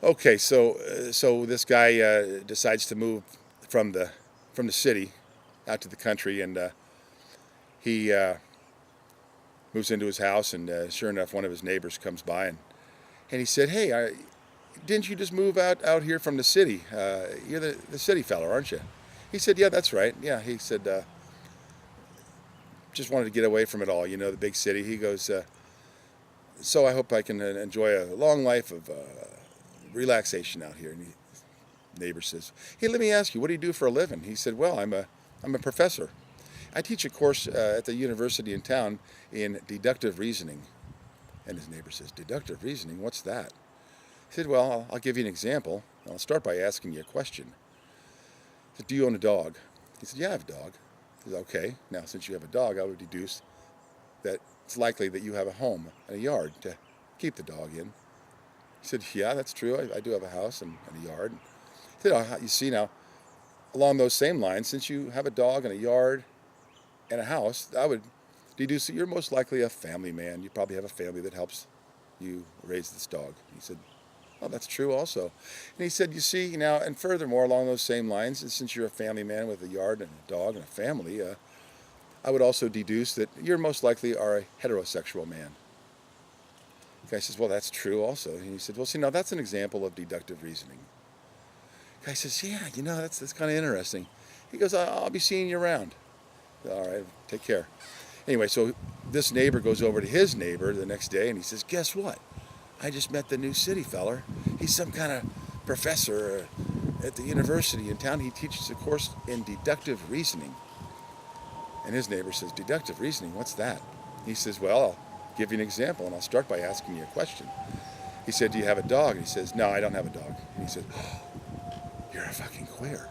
Okay, so this guy decides to move from the city out to the country, and he moves into his house, and sure enough, one of his neighbors comes by, and he said, "Hey, didn't you just move out here from the city? You're the city fella, aren't you?" He said, "Yeah, that's right. Yeah." He said, "Just wanted to get away from it all, the big city." He goes, "So I hope I can enjoy a long life of relaxation out here." And neighbor says, "Hey, let me ask you, what do you do for a living?" He said, "Well, I'm a professor. I teach a course at the university in town in deductive reasoning." And his neighbor says, "Deductive reasoning? What's that?" He said, "Well, I'll give you an example. I'll start by asking you a question." He said, "Do you own a dog?" He said, "Yeah, I have a dog." He said, "Okay, now since you have a dog, I would deduce that it's likely that you have a home and a yard to keep the dog in." He said, "Yeah, that's true. I do have a house and a yard." He said, "Oh, you see now, along those same lines, since you have a dog and a yard and a house, I would deduce that you're most likely a family man. You probably have a family that helps you raise this dog." He said, "Oh, that's true also." And he said, "You see now, and furthermore, along those same lines, and since you're a family man with a yard and a dog and a family, I would also deduce that you're most likely are a heterosexual man." The guy says, "Well, that's true also." And he said, "Well, see, now that's an example of deductive reasoning." The guy says, "Yeah, that's kind of interesting." He goes, "I'll be seeing you around." "All right, take care." Anyway, so this neighbor goes over to his neighbor the next day and he says, "Guess what? I just met the new city feller. He's some kind of professor at the university in town. He teaches a course in deductive reasoning." And his neighbor says, "Deductive reasoning? What's that?" He says, "Well, I'll give you an example, and I'll start by asking you a question." He said, "Do you have a dog?" And he says, "No, I don't have a dog." And he said, "Oh, you're a fucking queer."